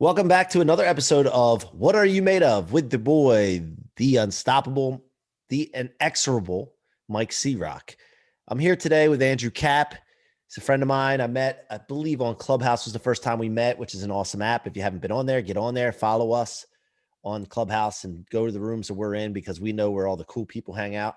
Welcome back to another episode of What Are You Made Of with the boy, the unstoppable, the inexorable Mike C-Roc. I'm here today with Andrew Cap. He's a friend of mine. I met, I believe, on Clubhouse was the first time we met, which is an awesome app. If you haven't been on there, get on there, follow us on Clubhouse and go to the rooms that we're in because we know where all the cool people hang out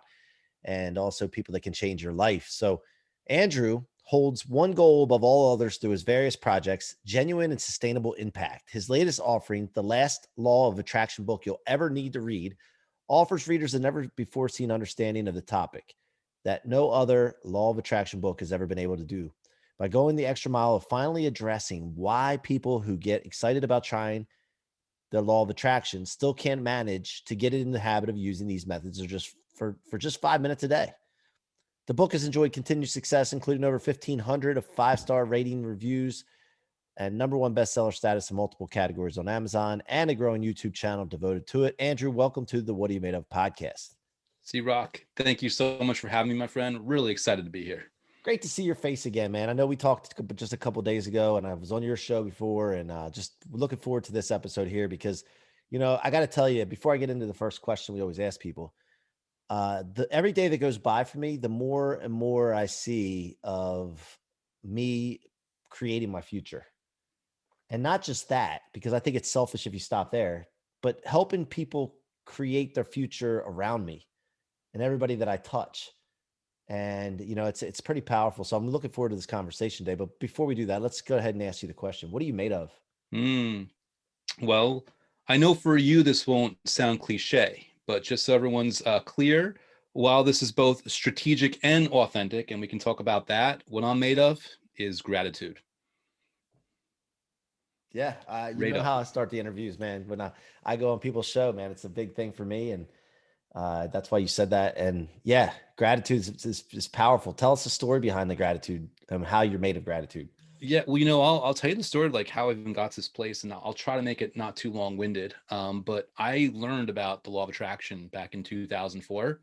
and also people that can change your life. So Andrew holds one goal above all others through his various projects: genuine and sustainable impact. His latest offering, the last law of attraction book you'll ever need to read, offers readers a never before seen understanding of the topic that no other law of attraction book has ever been able to do. By going the extra mile of finally addressing why people who get excited about trying the law of attraction still can't manage to get in the habit of using these methods or just for just 5 minutes a day. The book has enjoyed continued success, including over 1,500 of five-star rating reviews and #1 bestseller status in multiple categories on Amazon and a growing YouTube channel devoted to it. Andrew, welcome to the What Are You Made Of podcast. C-Roc, thank you so much for having me, my friend. Really excited to be here. Great to see your face again, man. I know we talked just a couple of days ago, and I was on your show before, and just looking forward to this episode here because, I got to tell you, before I get into the first question we always ask people, every day that goes by for me, the more and more I see of me creating my future. And not just that, because I think it's selfish if you stop there, but helping people create their future around me and everybody that I touch. And it's pretty powerful. So I'm looking forward to this conversation today. But before we do that, let's go ahead and ask you the question. What are you made of? Well, I know for you this won't sound cliche, but just so everyone's clear, while this is both strategic and authentic, and we can talk about that, what I'm made of is gratitude. Yeah, you know how I start the interviews, man. When I go on people's show, man, it's a big thing for me, and that's why you said that. And yeah, gratitude is powerful. Tell us the story behind the gratitude and how you're made of gratitude. Yeah, well, I'll tell you the story, like how I even got to this place, and I'll try to make it not too long-winded. But I learned about the law of attraction back in 2004.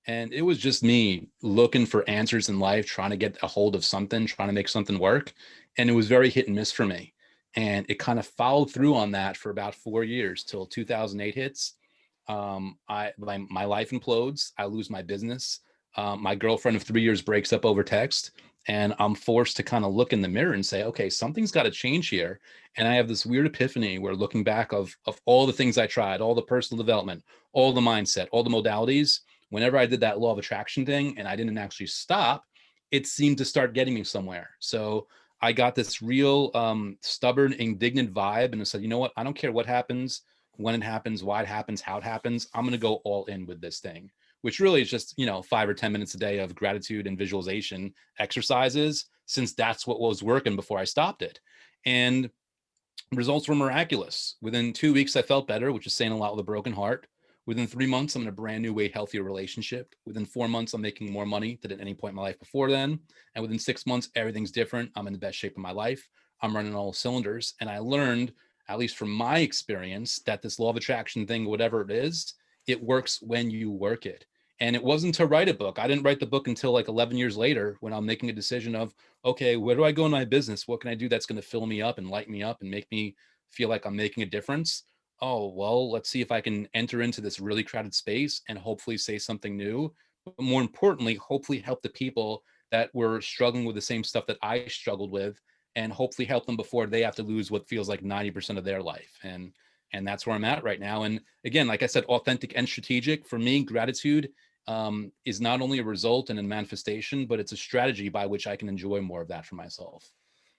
And it was just me looking for answers in life, trying to get a hold of something, trying to make something work. And it was very hit and miss for me. And it kind of followed through on that for about 4 years till 2008 hits. My life implodes. I lose my business. My girlfriend of 3 years breaks up over text. And I'm forced to kind of look in the mirror and say, okay, something's got to change here. And I have this weird epiphany where looking back of all the things I tried, all the personal development, all the mindset, all the modalities, whenever I did that law of attraction thing and I didn't actually stop, it seemed to start getting me somewhere. So I got this real stubborn, indignant vibe and I said, you know what? I don't care what happens, when it happens, why it happens, how it happens. I'm going to go all in with this thing, which really is just, 5 or 10 minutes a day of gratitude and visualization exercises, since that's what was working before I stopped it. And results were miraculous. Within 2 weeks, I felt better, which is saying a lot with a broken heart. Within 3 months, I'm in a brand new, way healthier relationship. Within 4 months, I'm making more money than at any point in my life before then. And within 6 months, everything's different. I'm in the best shape of my life. I'm running all cylinders. And I learned, at least from my experience, that this law of attraction thing, whatever it is, it works when you work it. And it wasn't to write a book. I didn't write the book until like 11 years later when I'm making a decision of, okay, where do I go in my business? What can I do that's going to fill me up and light me up and make me feel like I'm making a difference? Oh, well, let's see if I can enter into this really crowded space and hopefully say something new. But more importantly, hopefully help the people that were struggling with the same stuff that I struggled with, and hopefully help them before they have to lose what feels like 90% of their life. And that's where I'm at right now. And again, like I said, authentic and strategic. For me, gratitude is not only a result and a manifestation, but it's a strategy by which I can enjoy more of that for myself.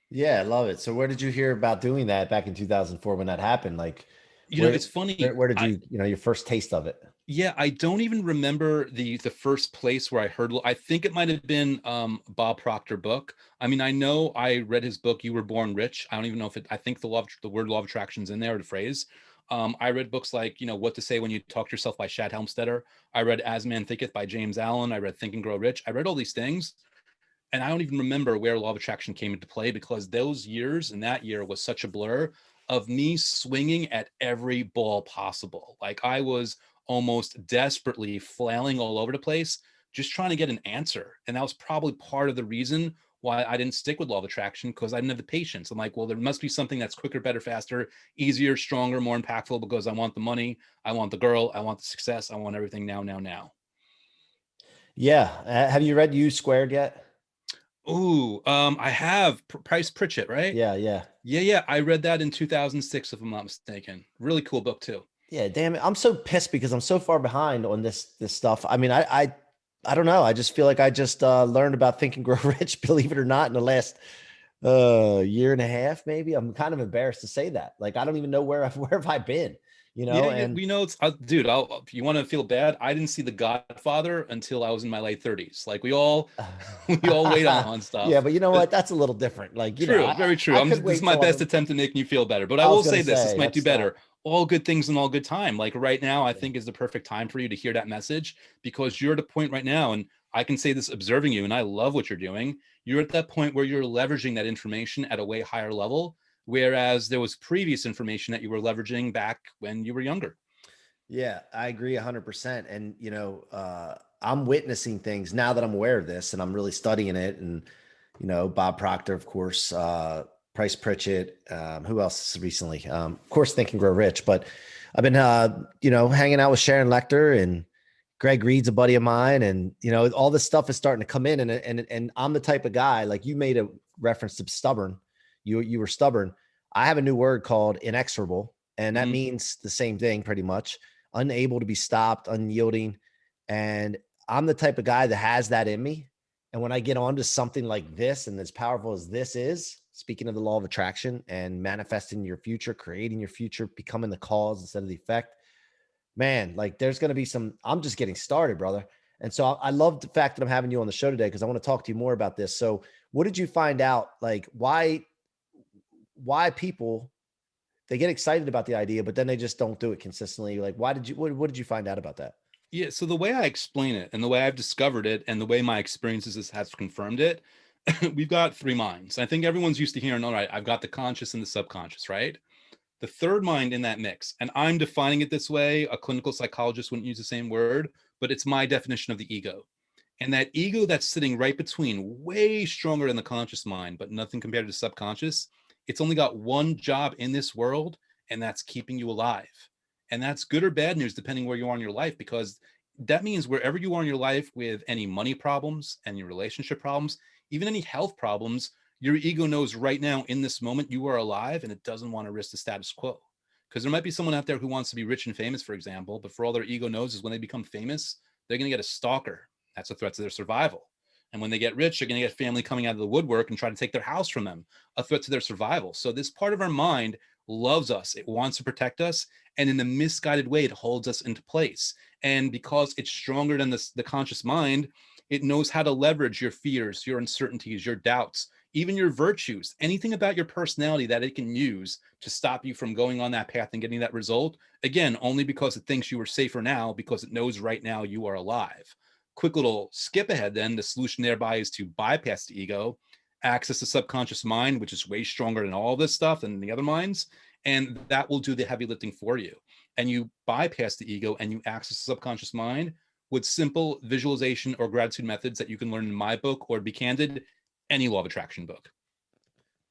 Yeah, I love it. So where did you hear about doing that back in 2004 when that happened? Like where, It's funny. where did you, your first taste of it? Yeah, I don't even remember the first place where I heard. I think it might have been Bob Proctor book. I mean, I know I read his book "You Were Born Rich." I don't even know if it. I think the word law of attraction's in there, or the phrase. I read books like What to Say When You Talk to Yourself by Shad Helmstetter. I read As Man Thinketh by James Allen. I read Think and Grow Rich. I read all these things, and I don't even remember where law of attraction came into play, because those years and that year was such a blur of me swinging at every ball possible. Like I was almost desperately flailing all over the place, just trying to get an answer. And that was probably part of the reason why I didn't stick with law of attraction, because I didn't have the patience. I'm like, well, there must be something that's quicker, better, faster, easier, stronger, more impactful, because I want the money, I want the girl, I want the success, I want everything now, now, now. Yeah. Have you read U Squared yet? Ooh, I have Price Pritchett, right? Yeah, yeah. Yeah, yeah. I read that in 2006, if I'm not mistaken. Really cool book too. Yeah, damn it. I'm so pissed because I'm so far behind on this stuff. I mean, I don't know. I just feel like I just learned about Think and Grow Rich, believe it or not, in the last year and a half, maybe. I'm kind of embarrassed to say that. Like, I don't even know where have I been, you Yeah, know? yeah, And we know it's dude. If you want to feel bad, I didn't see The Godfather until I was in my late 30s. Like we all, we all wait on yeah, stuff. but you know But what? That's a little different. Like, true, very true. I could This is wait my till best I'm, attempt to make you feel better. But I I was will gonna say this: say, this might do let's not. better. All good things in all good time. Like right now, I think is the perfect time for you to hear that message, because you're at a point right now, and I can say this observing you, and I love what you're doing. You're at that point where you're leveraging that information at a way higher level, whereas there was previous information that you were leveraging back when you were younger. Yeah, I agree 100%. And, I'm witnessing things now that I'm aware of this and I'm really studying it. And, Bob Proctor, of course, Price Pritchett, who else recently? Of course, Think and Grow Rich. But I've been, hanging out with Sharon Lechter, and Greg Reed's a buddy of mine. And, all this stuff is starting to come in. And I'm the type of guy, like you made a reference to stubborn. You were stubborn. I have a new word called inexorable. And that Mhm. means the same thing pretty much: unable to be stopped, unyielding. And I'm the type of guy that has that in me. And when I get onto something like this, and as powerful as this is, speaking of the law of attraction and manifesting your future, creating your future, becoming the cause instead of the effect, man, like there's going to be I'm just getting started, brother. And so I love the fact that I'm having you on the show today, because I want to talk to you more about this. So what did you find out? Like why people, they get excited about the idea, but then they just don't do it consistently. Like, what did you find out about that? Yeah, so the way I explain it and the way I've discovered it and the way my experiences has confirmed it, we've got three minds. I think everyone's used to hearing, all right, I've got the conscious and the subconscious, right? The third mind in that mix, and I'm defining it this way, a clinical psychologist wouldn't use the same word, but it's my definition of the ego. And that ego that's sitting right between, way stronger than the conscious mind, but nothing compared to the subconscious, it's only got one job in this world, and that's keeping you alive. And that's good or bad news, depending where you are in your life, because that means wherever you are in your life with any money problems, any relationship problems, even any health problems, your ego knows right now in this moment you are alive and it doesn't want to risk the status quo. Because there might be someone out there who wants to be rich and famous, for example, but for all their ego knows is when they become famous, they're going to get a stalker. That's a threat to their survival. And when they get rich, they're going to get family coming out of the woodwork and try to take their house from them, a threat to their survival. So this part of our mind loves us. It wants to protect us. And in a misguided way, it holds us into place. And because it's stronger than the conscious mind, it knows how to leverage your fears, your uncertainties, your doubts, even your virtues, anything about your personality that it can use to stop you from going on that path and getting that result. Again, only because it thinks you are safer now, because it knows right now you are alive. Quick little skip ahead then. The solution thereby is to bypass the ego, access the subconscious mind, which is way stronger than all this stuff and the other minds. And that will do the heavy lifting for you. And you bypass the ego and you access the subconscious mind with simple visualization or gratitude methods that you can learn in my book, or to be candid, any law of attraction book.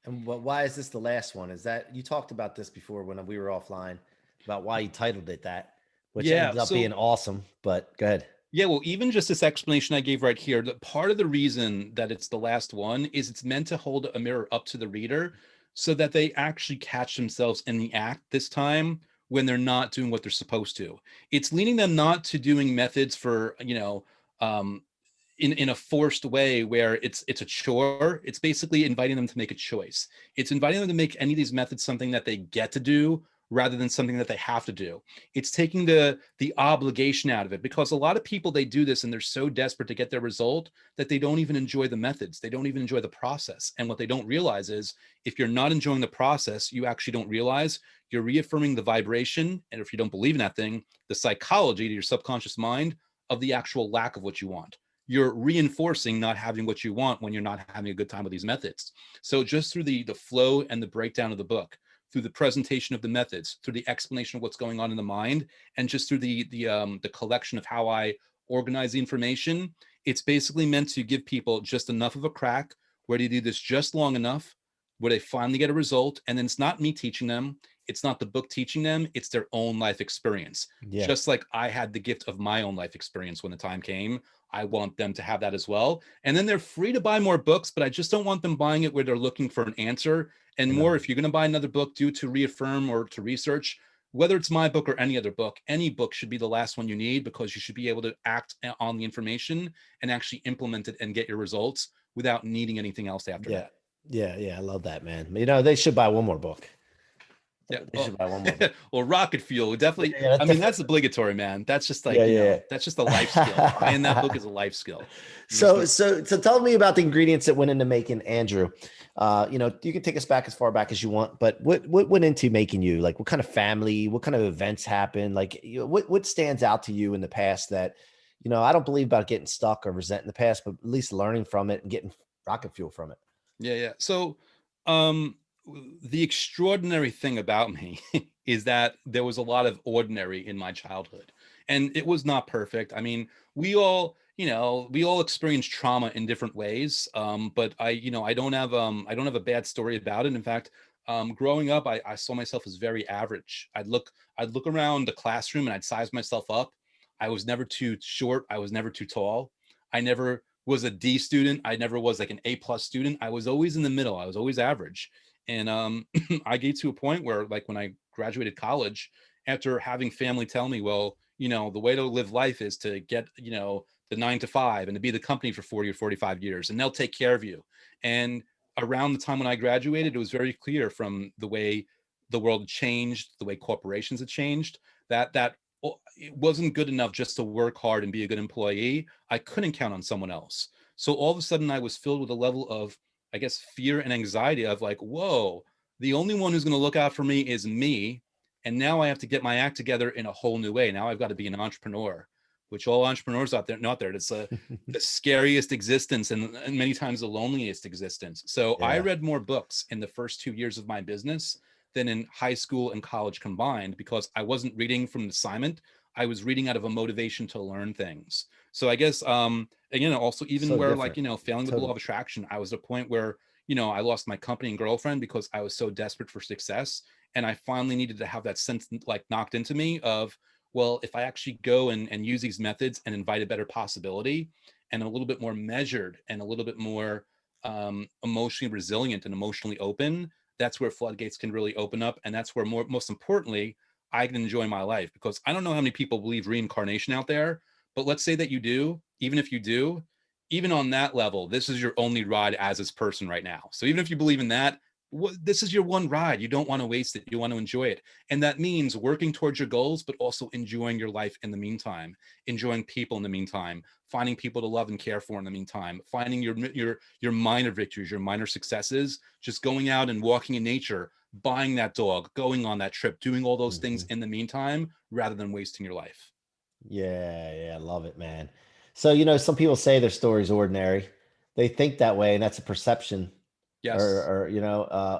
And why is this the last one? Is that you talked about this before when we were offline about why you titled it that, which Yeah. ended up being So, awesome. But go ahead. yeah, well, even just this explanation I gave right here, the part of the reason that it's the last one is it's meant to hold a mirror up to the reader so that they actually catch themselves in the act this time when they're not doing what they're supposed to. It's leading them not to doing methods for, um, in a forced way where it's a chore. It's basically inviting them to make a choice. It's inviting them to make any of these methods something that they get to do rather than something that they have to do. It's taking the obligation out of it, because a lot of people, they do this and they're so desperate to get their result that they don't even enjoy the methods. They don't even enjoy the process. And what they don't realize is, if you're not enjoying the process, you actually don't realize you're reaffirming the vibration, and if you don't believe in that thing, the psychology to your subconscious mind of the actual lack of what you want. You're reinforcing not having what you want when you're not having a good time with these methods. So just through the flow and the breakdown of the book, through the presentation of the methods, through the explanation of what's going on in the mind, and just through the collection of how I organize the information, it's basically meant to give people just enough of a crack where they do this just long enough where they finally get a result. And then it's not me teaching them. It's not the book teaching them. It's their own life experience. Yeah. Just like I had the gift of my own life experience when the time came, I want them to have that as well. And then they're free to buy more books, but I just don't want them buying it where they're looking for an answer. And more, Amen. if you're going to buy another book, do to reaffirm or to research. Whether it's my book or any book should be the last one you need, because you should be able to act on the information and actually implement it and get your results without needing anything else after Yeah. that. Yeah. Yeah. I love that, man. You know, they should buy one more book. Yeah. They Oh, should buy one more book. well, rocket fuel Yeah. definitely. Yeah. That's I mean, different. that's obligatory, man. That's just Yeah. like, Yeah. that's just a life skill. Buying that book is a life skill. You just So, need. so tell me about the ingredients that went into making Andrew. You know, you can take us back as far back as you want, but what went into making you? Like, what kind of family, what kind of events happened? Like, what stands out to you in the past that, you know, I don't believe about getting stuck or resenting the past, but at least learning from it and getting rocket fuel from it. Yeah, yeah. So, um, the extraordinary thing about me is that there was a lot of ordinary in my childhood, and it was not perfect. I mean, we all experience trauma in different ways. But I don't have a bad story about it. In fact, growing up, I saw myself as very average. I'd look around the classroom and I'd size myself up. I was never too short. I was never too tall. I never was a D student. I never was like an A+ student. I was always in the middle. I was always average. And I get to a point where, like, when I graduated college, after having family tell me, well, the way to live life is to get, the 9 to 5 and to be the company for 40 or 45 years, and they'll take care of you. And around the time when I graduated, it was very clear from the way the world changed, the way corporations had changed, that it wasn't good enough just to work hard and be a good employee. I couldn't count on someone else. So all of a sudden I was filled with a level of, I guess, fear and anxiety of like, whoa, the only one who's going to look out for me is me. And now I have to get my act together in a whole new way. Now I've got to be an entrepreneur, which all entrepreneurs out there, not there. It's the scariest existence, and many times the loneliest existence. So I Yeah. read more books in the first 2 years of my business than in high school and college combined, because I wasn't reading from an assignment. I was reading out of a motivation to learn things. So I guess, again, also even So where, like, different. failing with the law Totally. of attraction, I was at a point where, I lost my company and girlfriend because I was so desperate for success. And I finally needed to have that sense like knocked into me of, well, if I actually go and use these methods and invite a better possibility, and a little bit more measured and a little bit more emotionally resilient and emotionally open, that's where floodgates can really open up. And that's where, most importantly, I can enjoy my life. Because I don't know how many people believe reincarnation out there, but let's say that you do. Even if you do, even on that level, this is your only ride as this person right now. So even if you believe in that, this is your one ride. You don't want to waste it. You want to enjoy it. And that means working towards your goals, but also enjoying your life in the meantime, enjoying people in the meantime, finding people to love and care for in the meantime, finding your minor victories, your minor successes, just going out and walking in nature, buying that dog, going on that trip, doing all those things Mhm. in the meantime, rather than wasting your life. Yeah, yeah, I love it, man. So, you know, some people say their story's ordinary. They think that way, and that's a perception Yes. or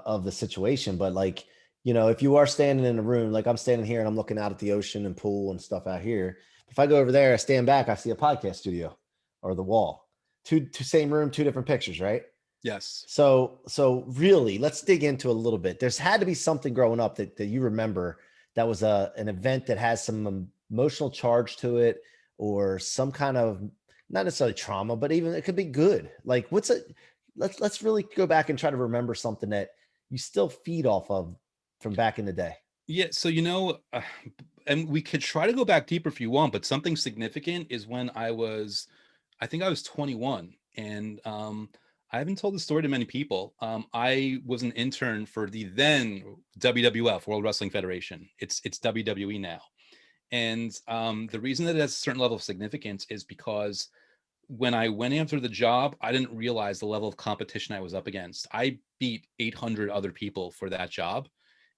of the situation. But like, you know, if you are standing in a room, like I'm standing here and I'm looking out at the ocean and pool and stuff out here. If I go over there, I stand back, I see a podcast studio or the wall. Two same room, two different pictures, right? Yes. So really, let's dig into a little bit. There's had to be something growing up that you remember that was an event that has some emotional charge to it, or some kind of not necessarily trauma, but even it could be good. Like what's it? Let's really go back and try to remember something that you still feed off of from back in the day. Yeah. So, and we could try to go back deeper if you want, but something significant is when I think I was 21. And I haven't told the story to many people. I was an intern for the then WWF, World Wrestling Federation. It's WWE now. And the reason that it has a certain level of significance is because when I went after the job, I didn't realize the level of competition I was up against. I beat 800 other people for that job,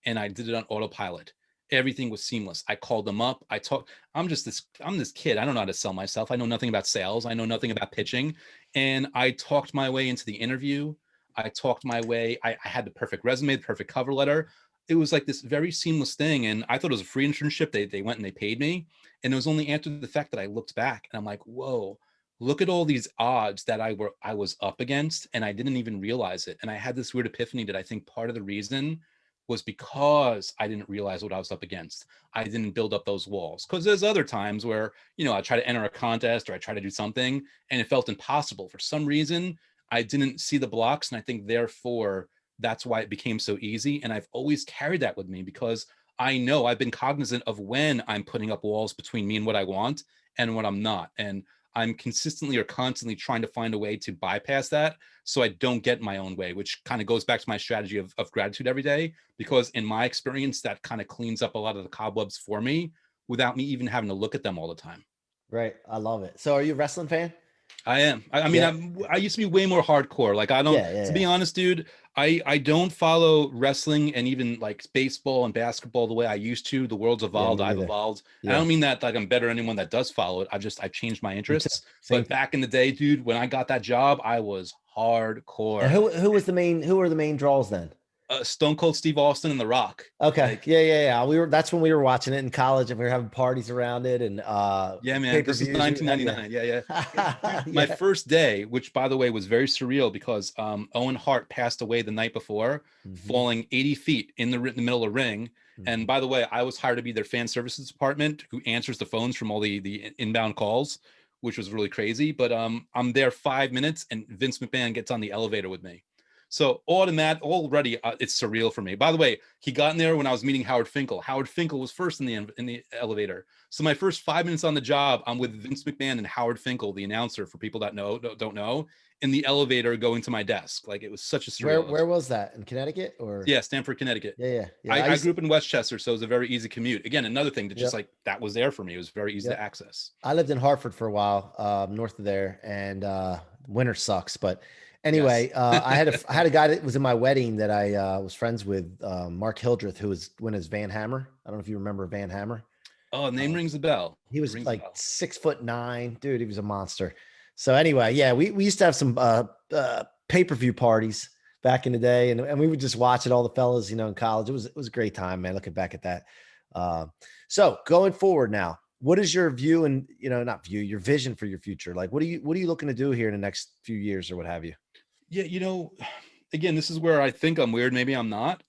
and I did it on autopilot. Everything was seamless. I called them up. I'm this kid. I don't know how to sell myself. I know nothing about sales. I know nothing about pitching. And I talked my way into the interview. I talked my way. I had the perfect resume, the perfect cover letter. It was like this very seamless thing. And I thought it was a free internship. They went and they paid me. And it was only after the fact that I looked back and I'm like, whoa, look at all these odds that I was up against, and I didn't even realize it. And I had this weird epiphany that I think part of the reason was because I didn't realize what I was up against. I didn't build up those walls. Because there's other times where, I try to enter a contest or I try to do something and it felt impossible. For some reason, I didn't see the blocks. And I think therefore that's why it became so easy. And I've always carried that with me because I know I've been cognizant of when I'm putting up walls between me and what I want and what I'm not. And I'm consistently or constantly trying to find a way to bypass that so I don't get my own way, which kind of goes back to my strategy of gratitude every day, because in my experience, that kind of cleans up a lot of the cobwebs for me without me even having to look at them all the time. Right. I love it. So are you a wrestling fan? I am. I mean, Yeah. I used to be way more hardcore. Like I don't, Yeah. Yeah. to Yeah. be honest, dude, I don't follow wrestling and even like baseball and basketball the way I used to. The world's Yeah. evolved. Me I've neither. evolved. I Yeah. don't mean that like I'm better than anyone that does follow it. I've changed my Me too. interests. Same But thing. back in the day, dude, when I got that job, I was And hardcore. who were the main draws then? Stone Cold Steve Austin and The Rock. Okay. Like, Yeah, yeah, yeah. That's when we were watching it in college and we were having parties around it and yeah, man, this is pay-per-views. We would have, yeah. 1999. Yeah, yeah. Dude, my Yeah. first day, which by the way was very surreal because Owen Hart passed away the night before, Hmm. falling 80 feet in the middle of the ring. Hmm. And by the way, I was hired to be their fan services department who answers the phones from all the inbound calls, which was really crazy. But I'm there 5 minutes and Vince McMahon gets on the elevator with me. So already it's surreal for me. By the way, he got in there when I was meeting Howard Finkel. Howard Finkel was first in the elevator. So my first 5 minutes on the job, I'm with Vince McMahon and Howard Finkel, the announcer, for people that don't know, in the elevator going to my desk. Like it was such a surreal. Where was that? In Connecticut or? Yeah, Stamford, Connecticut. Yeah, yeah, yeah. I grew up in Westchester, so it was a very easy commute. Again, another thing that just Yep, like that was there for me. It was very easy to yep. access. I lived in Hartford for a while, north of there, and winter sucks. But Yes. anyway, I had a guy that was in my wedding that I was friends with, Mark Hildreth, who was when his Van Hammer. I don't know if you remember Van Hammer. Oh, name Uh, rings a bell. he It was rings a like bell. 6'9", dude. He was a monster. So anyway, yeah, we used to have some pay-per-view parties back in the day, and we would just watch it. All the fellas, in college. It was a great time, man. Looking back at that. Uh, so going forward now, what is your view and not view, your vision for your future? Like, what are you looking to do here in the next few years or what have you? Yeah, again, this is where I think I'm weird. Maybe I'm not.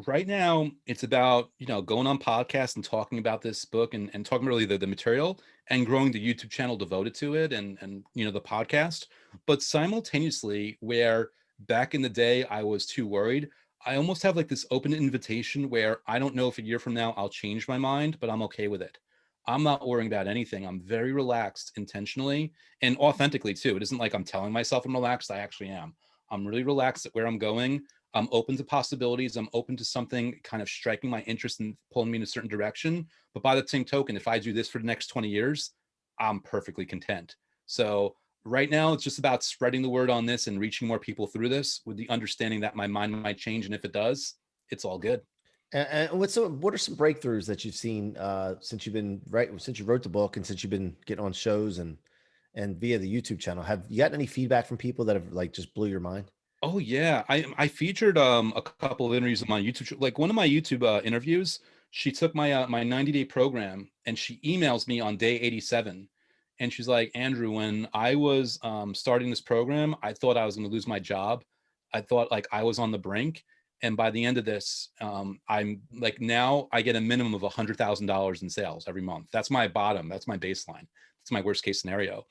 Right now, it's about, going on podcasts and talking about this book and talking really the material and growing the YouTube channel devoted to it and the podcast. But simultaneously, where back in the day I was too worried, I almost have like this open invitation where I don't know if a year from now I'll change my mind, but I'm okay with it. I'm not worrying about anything. I'm very relaxed intentionally and authentically too. It isn't like I'm telling myself I'm relaxed. I actually am. I'm really relaxed at where I'm going. I'm open to possibilities. I'm open to something kind of striking my interest and pulling me in a certain direction. But by the same token, if I do this for the next 20 years, I'm perfectly content. So right now, it's just about spreading the word on this and reaching more people through this with the understanding that my mind might change. And if it does, it's all good. And what are some breakthroughs that you've seen since you wrote the book and since you've been getting on shows and via the YouTube channel? Have you gotten any feedback from people that have like just blew your mind? Oh yeah, I featured a couple of interviews on my YouTube. Like one of my YouTube interviews, she took my 90-day program and she emails me on day 87, and she's like, Andrew, when I was starting this program, I thought I was going to lose my job. I thought like I was on the brink, and by the end of this, I'm like now I get a minimum of $100,000 in sales every month. That's my bottom. That's my baseline. That's my worst case scenario.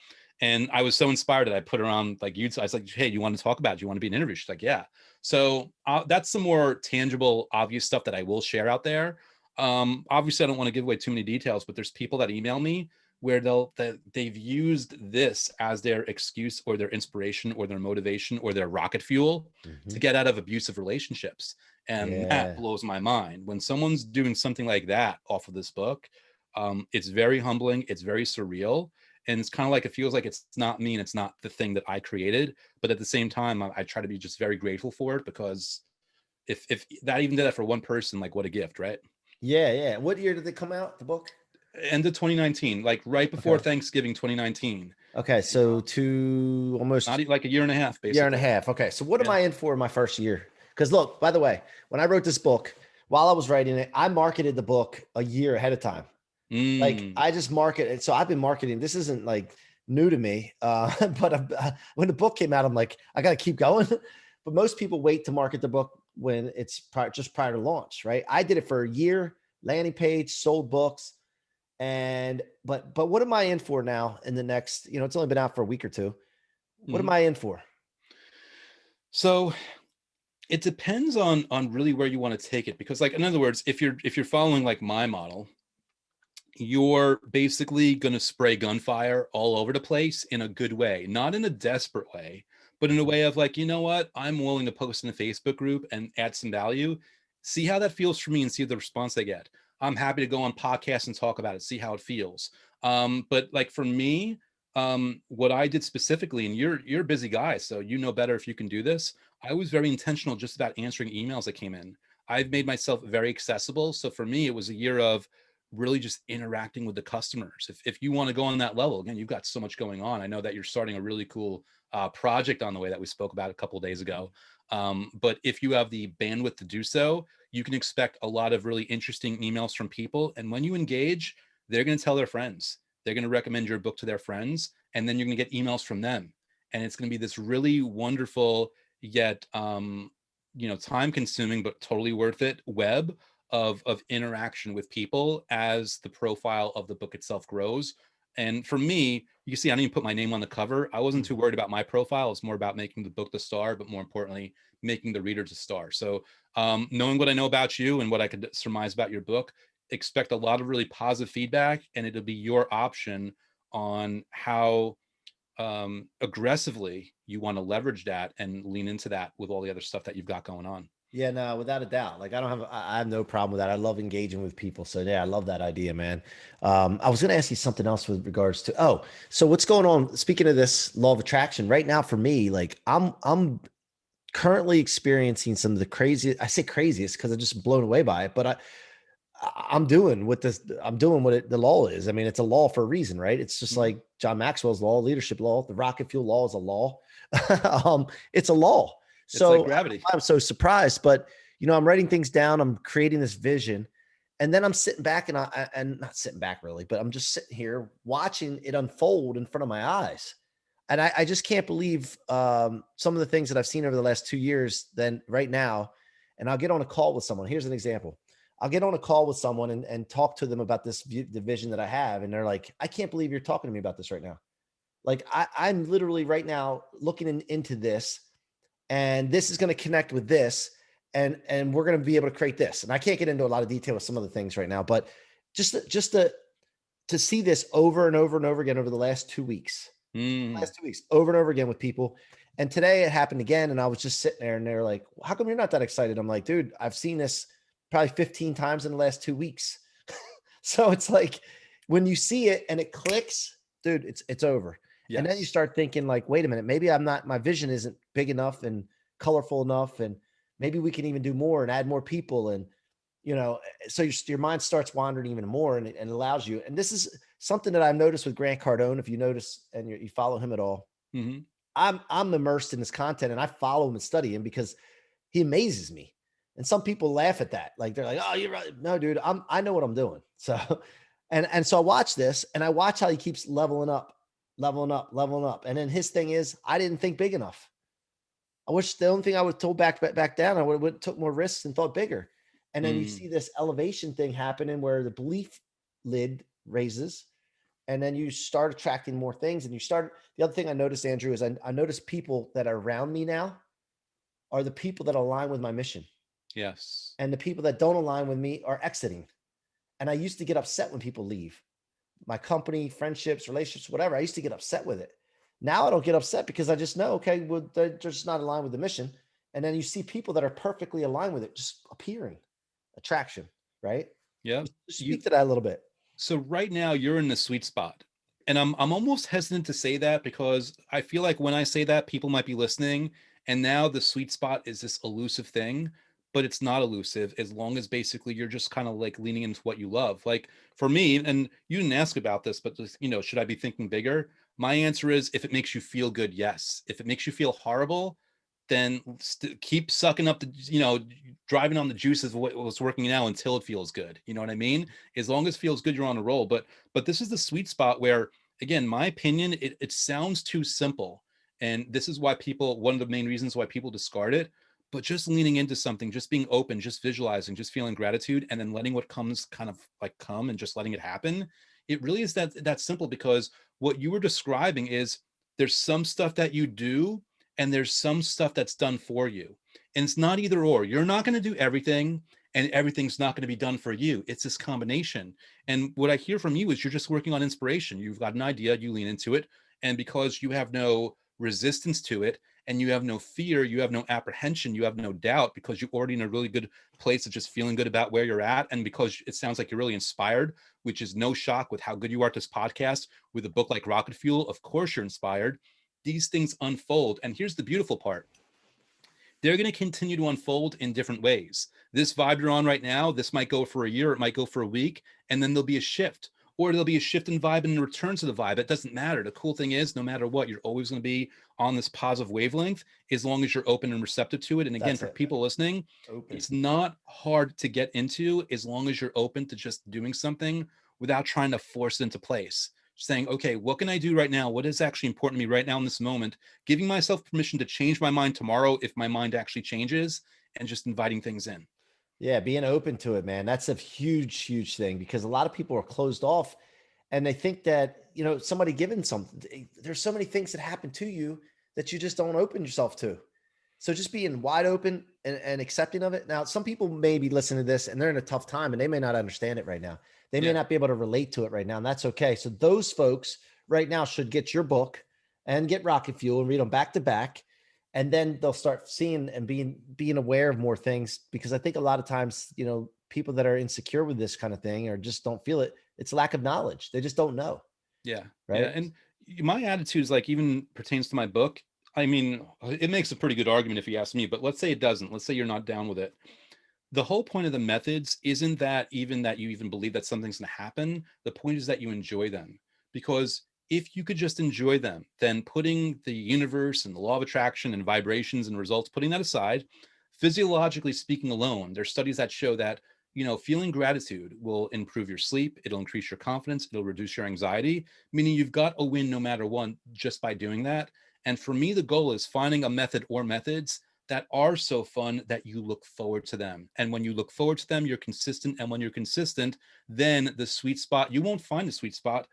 And I was so inspired that I put her on like YouTube. I was like, hey, you want to talk about it? Do you want to be an interview? She's like, yeah. So that's some more tangible, obvious stuff that I will share out there. Obviously, I don't want to give away too many details, but there's people that email me where they've used this as their excuse or their inspiration or their motivation or their rocket fuel Hmm. to get out of abusive relationships. And that Yeah. blows my mind. When someone's doing something like that off of this book, it's very humbling. It's very surreal, and it's kind of like it feels like it's not me and it's not the thing that I created, but at the same time I try to be just very grateful for it, because if that even did that for one person, like what a gift, right? Yeah. Yeah. What year did they come out, the book? End of 2019, like right before Okay. Thanksgiving 2019. Okay. So two, Not almost like a year and a half year and a basically. half. Okay. So what am Yeah. I in for in my first year? Because look, by the way, when I wrote this book, while I was writing it, I marketed the book a year ahead of time. Like Mm, I just market it. So I've been marketing. This isn't like new to me. But when the book came out, I'm like, I got to keep going. But most people wait to market the book when it's just prior to launch, right? I did it for a year, landing page, sold books. And but what am I in for now in the next, it's only been out for a week or two. What am Mhm. I in for? So it depends on really where you want to take it, because like, in other words, if you're following like my model, you're basically going to spray gunfire all over the place in a good way, not in a desperate way, but in a way of like, you know what, I'm willing to post in a Facebook group and add some value, see how that feels for me and see the response I get. I'm happy to go on podcasts and talk about it, see how it feels. But like for me, what I did specifically, and you're a busy guy, so you know better if you can do this. I was very intentional just about answering emails that came in. I've made myself very accessible. So for me, it was a year of really just interacting with the customers. If you want to go on that level, again, you've got so much going on. I know that you're starting a really cool project on the way that we spoke about a couple of days ago. But if you have the bandwidth to do so, you can expect a lot of really interesting emails from people. And when you engage, they're going to tell their friends. They're going to recommend your book to their friends, and then you're going to get emails from them. And it's going to be this really wonderful yet time consuming but totally worth it web of interaction with people as the profile of the book itself grows. And for me, you see, I didn't even put my name on the cover. I wasn't too worried about my profile. It's more about making the book the star, but more importantly, making the reader the star. So knowing what I know about you and what I could surmise about your book, expect a lot of really positive feedback, and it'll be your option on how aggressively you want to leverage that and lean into that with all the other stuff that you've got going on. Yeah, no, without a doubt. Like I have no problem with that. I love engaging with people. So yeah, I love that idea, man. I was going to ask you something else with regards to, so what's going on? Speaking of this law of attraction right now for me, like I'm currently experiencing some of the craziest, I say craziest because I'm just blown away by it, but I'm doing what the law is. I mean, it's a law for a reason, right? It's just Mhm. like John Maxwell's law, leadership law, the rocket fuel law is a law. It's a law. It's like So gravity. I'm so surprised, but I'm writing things down. I'm creating this vision, and then I'm sitting back and not sitting back really, but I'm just sitting here watching it unfold in front of my eyes. And I just can't believe some of the things that I've seen over the last 2 years. Then right now, and I'll get on a call with someone. Here's an example. I'll get on a call with someone and talk to them about the vision that I have. And they're like, I can't believe you're talking to me about this right now. Like I'm literally right now looking into this, and this is going to connect with this, and we're going to be able to create this. And I can't get into a lot of detail with some of the things right now, but just to see this over and over and over again over the last 2 weeks, Mm. over and over again with people. And today it happened again. And I was just sitting there and they're like, how come you're not that excited? I'm like, dude, I've seen this probably 15 times in the last 2 weeks. So it's like when you see it and it clicks, dude, it's over. And then you Yes. start thinking like, wait a minute, maybe my vision isn't big enough and colorful enough. And maybe we can even do more and add more people. And, so your mind starts wandering even more, and it allows you. And this is something that I've noticed with Grant Cardone. If you notice and you follow him at all, Hmm. I'm immersed in his content and I follow him and study him because he amazes me. And some people laugh at that. Like they're like, "Oh, you're right." No, dude, I know what I'm doing. So and so I watch this and I watch how he keeps leveling up, leveling up, leveling up. And then his thing is, I didn't think big enough. I wish the only thing I would told back down, I would have took more risks and thought bigger. And then you Mm. see this elevation thing happening where the belief lid raises, and then you start attracting more things. And the other thing I noticed, Andrew, is I noticed people that are around me now are the people that align with my mission. Yes. And the people that don't align with me are exiting. And I used to get upset when people leave my company, friendships, relationships, whatever. I used to get upset with it. Now I don't get upset because I just know, okay, well, they're just not aligned with the mission. And then you see people that are perfectly aligned with it just appearing, attraction, right? Yeah. Just You speak to that a little bit. So right now you're in the sweet spot. And I'm almost hesitant to say that because I feel like when I say that, people might be listening. And now the sweet spot is this elusive thing, but it's not elusive as long as basically you're just kind of like leaning into what you love. Like for me, and you didn't ask about this, but just, should I be thinking bigger? My answer is if it makes you feel good, yes. If it makes you feel horrible, then keep sucking up driving on the juices of what's working now until it feels good. You know what I mean? As long as it feels good, you're on a roll. But this is the sweet spot where again, my opinion, it sounds too simple. And this is why people, one of the main reasons why people discard it, but just leaning into something, just being open, just visualizing, just feeling gratitude, and then letting what comes kind of like come and just letting it happen. It really is that simple, because what you were describing is there's some stuff that you do and there's some stuff that's done for you. And it's not either or. You're not going to do everything and everything's not going to be done for you. It's this combination. And what I hear from you is you're just working on inspiration. You've got an idea, you lean into it. And because you have no resistance to it and you have no fear, you have no apprehension, you have no doubt, because you're already in a really good place of just feeling good about where you're at. And because it sounds like you're really inspired, which is no shock with how good you are at this podcast, with a book like Rocket Fuel, of course you're inspired. These things unfold. And here's the beautiful part. They're going to continue to unfold in different ways. This vibe you're on right now, this might go for a year, it might go for a week, and then there'll be a shift. Or there'll be a shift in vibe and a return to the vibe. It doesn't matter. The cool thing is, no matter what, you're always going to be on this positive wavelength as long as you're open and receptive to it. And again, That's for it. people listening, Open. it's not hard to get into as long as you're open to just doing something without trying to force it into place. Saying, okay, what can I do right now? What is actually important to me right now in this moment? Giving myself permission to change my mind tomorrow if my mind actually changes, and just inviting things in. Yeah, being open to it, man. That's a huge, huge thing, because a lot of people are closed off and they think that, somebody giving something, there's so many things that happen to you that you just don't open yourself to. So just being wide open and accepting of it. Now, some people may be listening to this and they're in a tough time and they may not understand it right now. They may Yeah. not be able to relate to it right now. And that's okay. So those folks right now should get your book and get Rocket Fuel and read them back to back. And then they'll start seeing and being aware of more things, because I think a lot of times, people that are insecure with this kind of thing or just don't feel it, it's lack of knowledge. They just don't know. Yeah. Yeah. Right. And my attitude is like, even pertains to my book. I mean, it makes a pretty good argument if you ask me, but let's say it doesn't. Let's say you're not down with it. The whole point of the methods isn't that even that you even believe that something's going to happen. The point is that you enjoy them, because if you could just enjoy them, then putting the universe and the law of attraction and vibrations and results, putting that aside, physiologically speaking alone, there's studies that show that, feeling gratitude will improve your sleep, it'll increase your confidence, it'll reduce your anxiety, meaning you've got a win no matter what just by doing that. And for me, the goal is finding a method or methods that are so fun that you look forward to them. And when you look forward to them, you're consistent. And when you're consistent, then the sweet spot, you won't find the sweet spot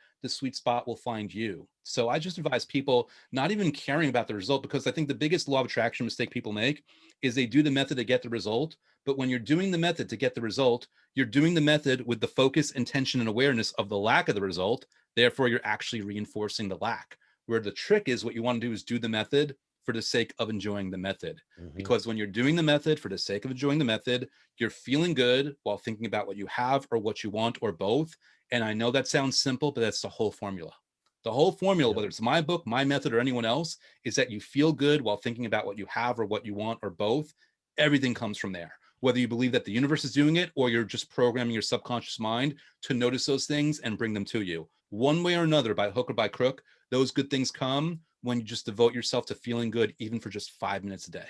will find you. So I just advise people not even caring about the result, because I think the biggest law of attraction mistake people make is they do the method to get the result. But when you're doing the method to get the result, you're doing the method with the focus, intention, and awareness of the lack of the result. Therefore, you're actually reinforcing the lack. Where the trick is, what you want to do is do the method for the sake of enjoying the method. Mhm. Because when you're doing the method for the sake of enjoying the method, you're feeling good while thinking about what you have or what you want or both. And I know that sounds simple, but that's the whole formula. The whole formula, Yep. whether it's my book, my method, or anyone else, is that you feel good while thinking about what you have or what you want or both. Everything comes from there. Whether you believe that the universe is doing it or you're just programming your subconscious mind to notice those things and bring them to you. One way or another, by hook or by crook, those good things come when you just devote yourself to feeling good, even for just 5 minutes a day.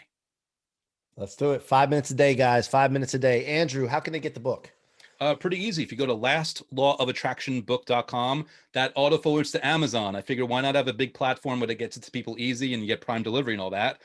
Let's do it. 5 minutes a day, guys. 5 minutes a day. Andrew, how can they get the book? Pretty easy. If you go to lastlawofattractionbook.com, that auto forwards to Amazon. I figure why not have a big platform where it gets it to people easy and you get Prime delivery and all that.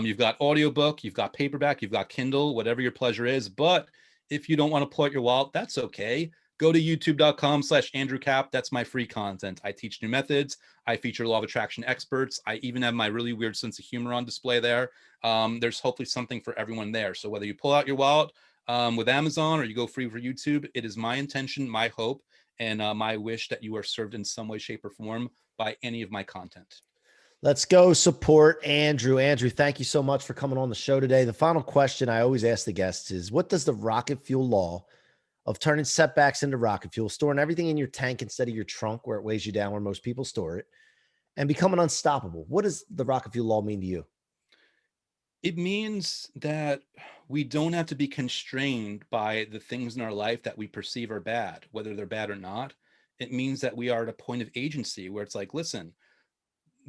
You've got audiobook, you've got paperback, you've got Kindle, whatever your pleasure is. But if you don't want to pull out your wallet, that's okay. Go to youtube.com/Andrew Cap. That's my free content. I teach new methods. I feature law of attraction experts. I even have my really weird sense of humor on display there. There's hopefully something for everyone there. So whether you pull out your wallet with Amazon or you go free for YouTube, it is my intention, my hope, and my wish that you are served in some way, shape, or form by any of my content. Let's go support Andrew. Andrew, thank you so much for coming on the show today. The final question I always ask the guests is, what does the rocket fuel law of turning setbacks into rocket fuel, storing everything in your tank instead of your trunk where it weighs you down, where most people store it, and becoming unstoppable? What does the rocket fuel law mean to you? It means that we don't have to be constrained by the things in our life that we perceive are bad, whether they're bad or not. It means that we are at a point of agency where it's like, listen,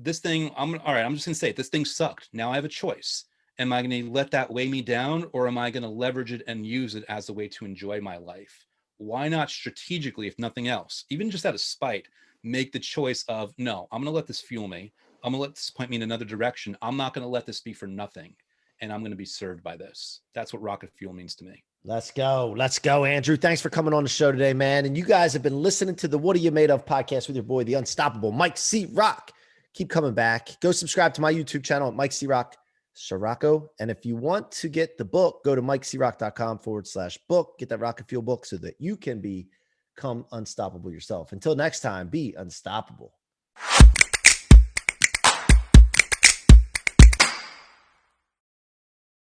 this thing, all right, I'm just going to say it, this thing sucked. Now I have a choice. Am I going to let that weigh me down, or am I going to leverage it and use it as a way to enjoy my life? Why not strategically, if nothing else, even just out of spite, make the choice of, no, I'm going to let this fuel me. I'm going to let this point me in another direction. I'm not going to let this be for nothing. And I'm going to be served by this. That's what rocket fuel means to me. Let's go. Let's go, Andrew. Thanks for coming on the show today, man. And you guys have been listening to the What Are You Made Of podcast with your boy, the unstoppable Mike C-Roc. Keep coming back. Go subscribe to my YouTube channel at Mike C-Roc Ciorrocco. And if you want to get the book, go to mikecroc.com/book. Get that Rocket Fuel book so that you can become unstoppable yourself. Until next time, be unstoppable.